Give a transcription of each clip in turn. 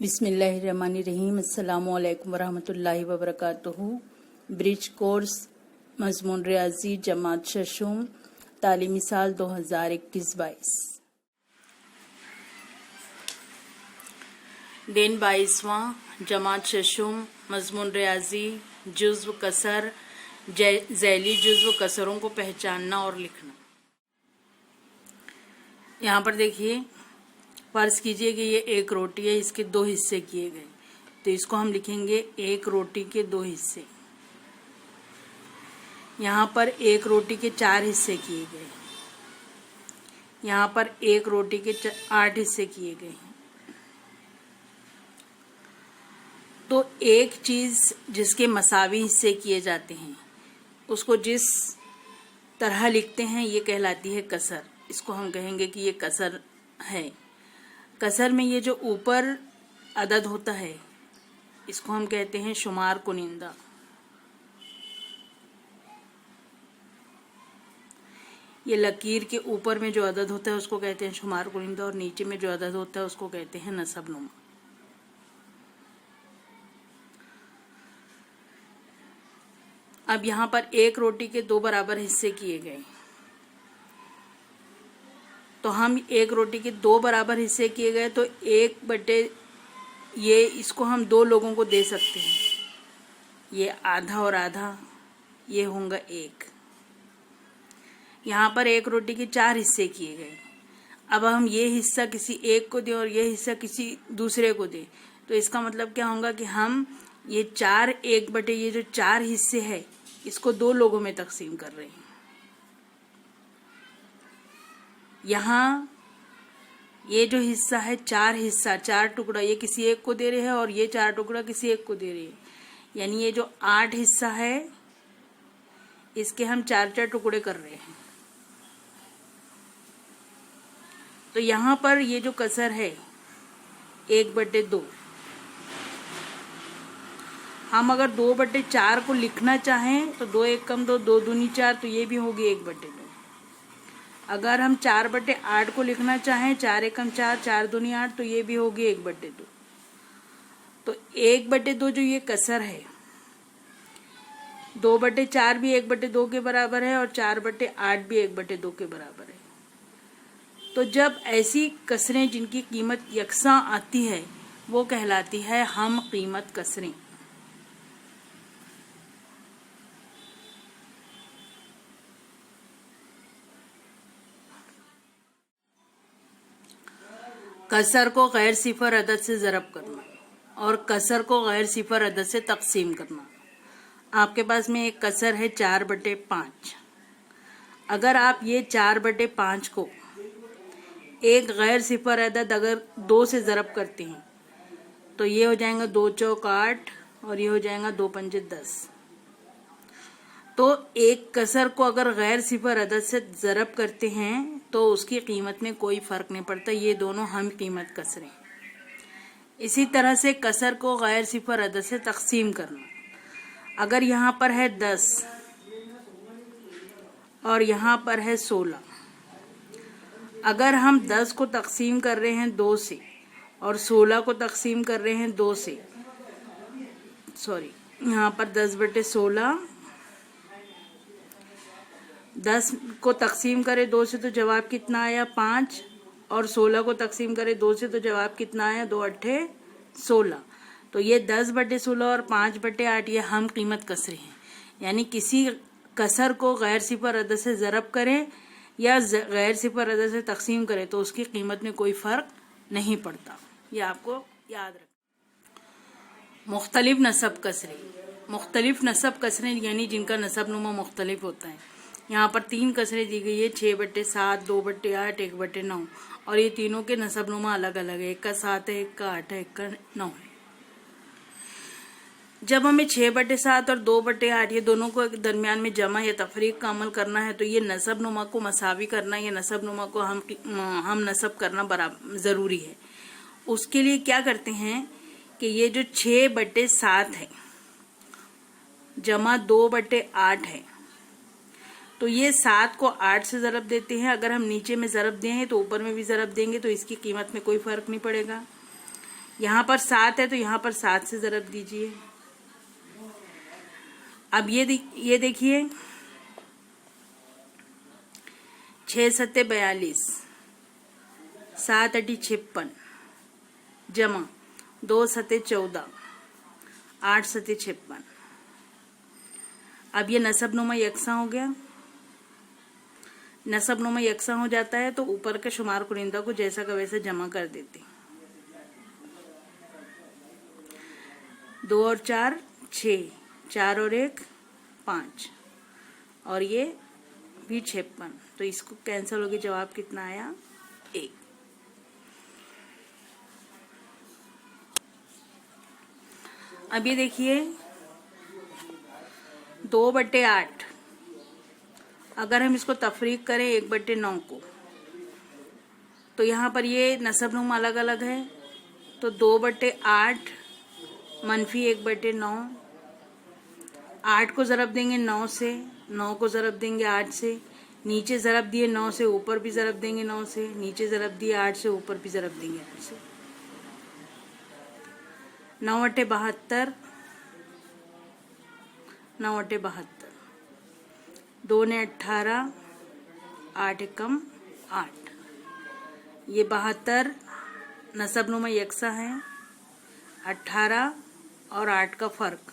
बिस्मिल्लाहिर्रहमानिर्रहीम। अस्सलामुअलैकुम वरहमतुल्लाहि वबरकातुहू। ब्रिज कोर्स मजमून रियाजी जमात शशुम तालीमी साल 2021-22। दिन 22वां जमात शशुम मजमून रियाजी जुज़्व कसर ज़ैली जुज़्व कसरों को पहचानना और लिखना। यहाँ पर देखिए, फर्ज कीजिए कि ये एक रोटी है, इसके दो हिस्से किए गए, तो इसको हम लिखेंगे एक रोटी के दो हिस्से। यहाँ पर एक रोटी के 4 हिस्से किए गए, यहाँ पर एक रोटी के 8 हिस्से किए गए हैं। तो एक चीज जिसके मसावी हिस्से किए जाते हैं उसको जिस तरह लिखते हैं ये कहलाती है कसर। इसको हम कहेंगे कि ये कसर है। कसर में ये जो ऊपर अदद होता है इसको हम कहते हैं शुमार कुनिंदा। ये लकीर के ऊपर में जो अदद होता है उसको कहते हैं शुमार कुनिंदा, और नीचे में जो अदद होता है उसको कहते हैं नसब नुमा। अब यहाँ पर एक रोटी के 2 बराबर हिस्से किए गए, तो हम एक रोटी के 2 बराबर हिस्से किए गए तो 1/, ये इसको हम 2 लोगों को दे सकते हैं। ये आधा और आधा, ये होगा 1। यहाँ पर एक रोटी के 4 हिस्से किए गए। अब हम ये हिस्सा किसी एक को दें और ये हिस्सा किसी दूसरे को दें, तो इसका मतलब क्या होगा कि हम ये 4 1/, ये जो 4 हिस्से है इसको 2 लोगों में तकसीम कर रहे हैं। यहाँ ये जो हिस्सा है 4 हिस्सा, 4 टुकड़ा, ये किसी एक को दे रहे हैं और ये 4 टुकड़ा किसी एक को दे रहे हैं। यानी ये जो 8 हिस्सा है इसके हम 4 टुकड़े कर रहे हैं। तो यहाँ पर ये जो कसर है 1/2, हम अगर 2/4 को लिखना चाहें तो 2 1 कम 2, 2 दूनी 4, तो ये भी होगी 1/2। अगर हम 4/8 को लिखना चाहें, 4 1 कम 4, 4 दूनी 8, तो ये भी होगी 1/2। तो 1/2 जो ये कसर है, 2/4 भी 1/2 के बराबर है और 4/8 भी 1/2 के बराबर है। तो जब ऐसी कसरें जिनकी कीमत यकसां आती है वो कहलाती है हम कीमत कसरें। कसर को गैर सिफर अदद से ज़रब करना और कसर को गैर सिफर अदद से तकसीम करना। आपके पास में एक कसर है 4/5। अगर आप ये 4/5 को एक गैर सिफर अदद अगर 2 से ज़रब करते हैं तो ये हो जाएगा 2 चौक 8 और ये हो जाएगा 2 पंजे 10। तो एक कसर को अगर गैर सिफर अदद से ज़रब करते हैं तो उसकी कीमत में कोई फ़र्क नहीं पड़ता। ये दोनों हम कीमत कसरें। इसी तरह से कसर को गैर सिफर अदद से तकसीम करना। अगर यहाँ पर है 10 और यहाँ पर है 16, अगर हम 10 को तकसीम कर रहे हैं 2 से और 16 को तकसीम कर रहे हैं 2 से, यहाँ पर 10/16, 10 को तकसीम करे 2 से तो जवाब कितना आया 5, और 16 को तकसीम करे 2 से तो जवाब कितना आया 2 8 16। तो ये 10/16 और 5/8 ये हम कीमत कसरे हैं। यानी किसी कसर को गैर सिफर अदद से ज़रब करें या गैर सिफर अदद से तकसीम करें तो उसकी कीमत में कोई फ़र्क नहीं पड़ता। ये आपको याद रखें। मुख्तलिफ नसब कसरें। मुख्तलिफ नसब कसरें यानी जिनका नसब नुमा मुख्तलिफ होता है। यहाँ पर 3 कसरें दी गई है, 6/7, 2/8, 1/9, और ये तीनों के नसब नुमा अलग अलग है। एक का 7 है, एक का 8 है, एक का 9 है। जब हमें 6/7 और 2/8 ये दोनों को दरमियान में जमा या तफरीक का अमल करना है तो ये नसब नुमा को मसावी करना, या नसब नुमा को हम नसब करना बराबर ज़रूरी है। उसके लिए क्या करते हैं कि ये जो 6/7 है जमा 2/8 है, तो ये 7 को 8 से ज़रब देते हैं। अगर हम नीचे में ज़रब दें तो ऊपर में भी ज़रब देंगे तो इसकी कीमत में कोई फ़र्क नहीं पड़ेगा। यहाँ पर 7 है तो यहाँ पर 7 से ज़रब दीजिए। अब ये देखिए 6 सत्ते 42, 7 अटी 56 जमा 2 सत्ते 14, 8 सत्ते 56। अब ये नसब नुमा यकसा हो गया। नसब नुमा यकसा हो जाता है तो ऊपर के शुमार कुनिंदा को जैसा का वैसा जमा कर देते। 2 और 4 6, 4 और 1 5, और ये भी 56, तो इसको कैंसिल होगी। जवाब कितना आया? 1। अब ये देखिए 2/8, अगर हम इसको तफरीक करें 1/9 को, तो यहाँ पर ये नसब नुमा अलग अलग है, तो 2/8 मनफी 1/9, 8 को ज़रब देंगे 9 से, 9 को ज़रब देंगे 8 से, नीचे ज़रब दिए 9 से, ऊपर भी ज़रब देंगे 9 से, नीचे ज़रब दिए 8 से, ऊपर भी ज़रब देंगे 8 से। 9/72, 9/72, 2 ने 18, 8 एकम 8। ये 72 नसब नुमा यकसा है। 18 और 8 का फ़र्क,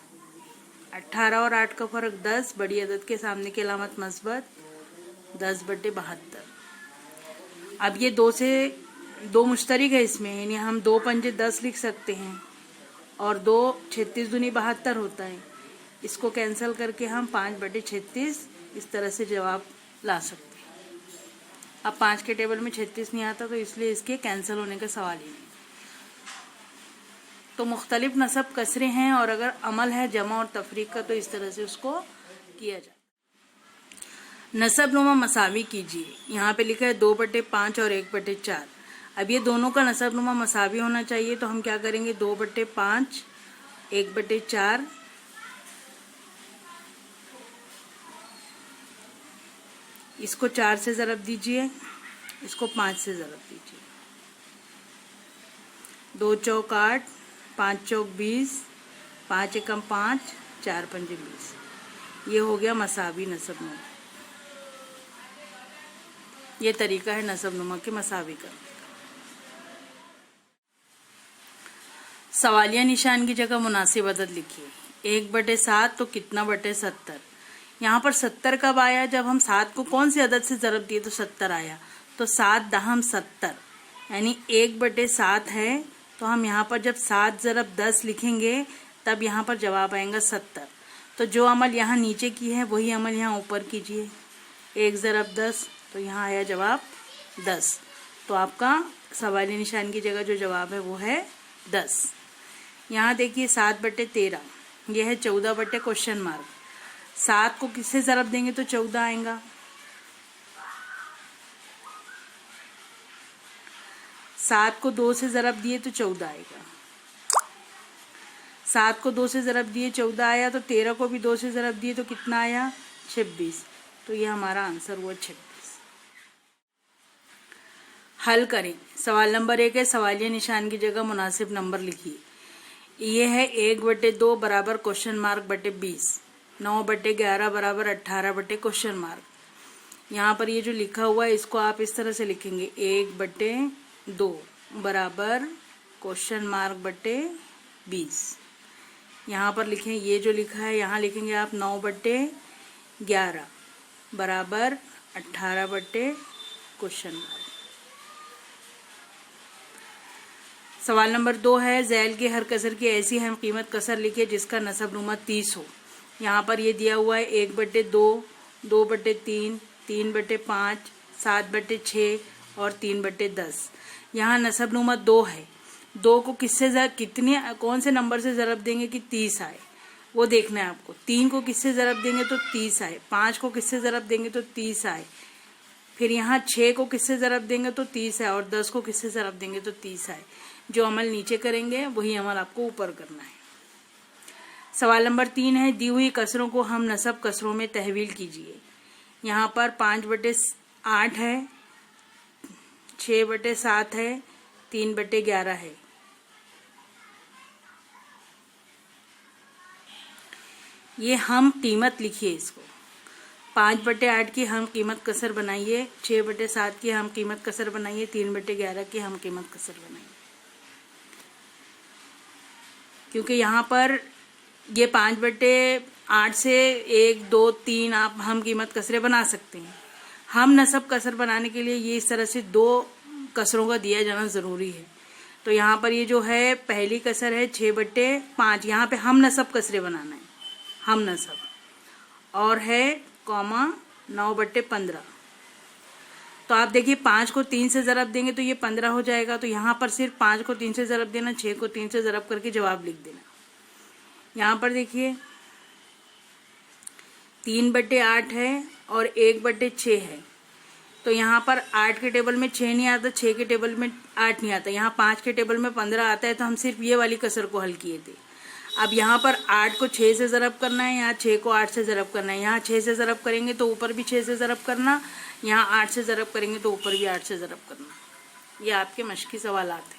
18 और 8 का फ़र्क 10, बड़ी अदद के सामने की अलामत मस्बत, 10/72। अब ये 2 से 2 मुश्तरिक है इसमें, यानी हम 2 पंजे 10 लिख सकते हैं, और 2 36 दूनी 72 होता है। इसको कैंसिल करके हम 5/36 इस तरह से जवाब ला सकते हैं। अब 5 के टेबल में 36 नहीं आता, तो इसलिए इसके कैंसिल होने का सवाल ही नहीं। तो मुख्तलिफ नसब कसरे हैं, और अगर अमल है जमा और तफरीक का, तो इस तरह से उसको किया जाता है। नसब नुमा मसावी कीजिए। यहाँ पे लिखा है 2/5 और 1/4। अब ये दोनों का नसब नुमा मसावी होना चाहिए, तो हम क्या करेंगे? 2/5 1/4, इसको 4 से ज़रब दीजिए, इसको 5 से ज़रब दीजिए। 2 चौक 8, 5 चौक 20, 5 एकम 5, 4 पंजे 20। ये हो गया मसावी नसब नुमा। ये तरीका है नसब नुमा के मसावी करने का। सवालिया निशान की जगह मुनासिब अदद लिखिए। 1/7 तो कितना बटे 70? यहाँ पर 70 कब आया? जब हम 7 को कौन सी अदद से ज़रब दिए तो 70 आया। तो 7 दहम 70, यानी 1/7 है, तो हम यहाँ पर जब 7 ज़रब 10 लिखेंगे तब यहाँ पर जवाब आएगा 70। तो जो अमल यहाँ नीचे की है वही अमल यहाँ ऊपर कीजिए। 1 ज़रब 10, तो यहाँ आया जवाब 10। तो आपका सवाली निशान की जगह जो जवाब है वो है 10। यहाँ देखिए 7/13, यह है 14/? 7 को किससे ज़रब देंगे तो 14 आएगा। 7 को 2 से ज़रब दिए तो 14 आएगा। 7 को 2 से ज़रब दिए 14 आया, तो 13 को भी 2 से ज़रब दिए तो कितना आया? 26। तो ये हमारा आंसर हुआ 26। हल करें। सवाल नंबर 1 है, सवालिया निशान की जगह मुनासिब नंबर लिखिए। ये है 1/2 बराबर (20), 9/11 बराबर 18 ? यहाँ पर ये जो लिखा हुआ है इसको आप इस तरह से लिखेंगे 1/2 बराबर (20). यहाँ पर लिखें, ये जो लिखा है यहाँ लिखेंगे आप 9/11 बराबर 18 ? सवाल नंबर 2 है, ज़ैल के हर कसर की ऐसी हम कीमत कसर लिखिए जिसका नसब नुमा 30 हो। यहाँ पर ये दिया हुआ है 1/2, 2/3, 3/5, 7/6 और 3/10। यहाँ नसब नुमा 2 है। 2 को किससे कितने कौन से नंबर से ज़रब देंगे कि 30 आए, वो देखना है आपको। 3 को किससे ज़रब देंगे तो 30 आए। 5 को किससे ज़रब देंगे तो 30 आए। फिर यहाँ 6 को किससे ज़रब देंगे तो 30 आए, और 10 को किससे ज़रब देंगे तो 30 आए। जो अमल नीचे करेंगे वही अमल आपको ऊपर करना है। सवाल नंबर 3 है, दी हुई कसरों को हम नसब कसरों में तहवील कीजिए। यहाँ पर 5/8 है, 6/7 है, 3/11 है। ये हम कीमत लिखिए इसको। 5/8 की हम कीमत कसर बनाइए, 6/7 की हम कीमत कसर बनाइए, 3/11 की हम कीमत कसर बनाइए। क्योंकि यहाँ पर ये 5/8 से 1, 2, 3 आप हम कीमत कसरे बना सकते हैं। हम नसब कसर बनाने के लिए ये इस तरह से 2 कसरों का दिया जाना ज़रूरी है। तो यहाँ पर ये जो है पहली कसर है 6/5, यहाँ पे हम नसब कसरे बनाना है, हम नसब, और है कॉमा 9/15। तो आप देखिए 5 को 3 से ज़रब देंगे तो ये 15 हो जाएगा। तो यहाँ पर सिर्फ 5 को 3 से ज़रब देना, 6 को 3 से ज़रब करके जवाब लिख देना। यहाँ पर देखिए 3/8 है और 1/6 है। तो यहाँ पर 8 के टेबल में 6 नहीं आता, 6 के टेबल में 8 नहीं आता, यहाँ 5 के टेबल में 15 आता है। तो हम सिर्फ ये वाली कसर को हल किए थे। अब यहाँ पर 8 को 6 से ज़रब करना है, यहाँ 6 को 8 से ज़रब करना है। यहाँ 6 से ज़रब करेंगे तो ऊपर भी 6 से ज़रब करना, यहाँ 8 से ज़रब करेंगे तो ऊपर भी 8 से ज़रब करना। ये आपके मश्की सवालात हैं।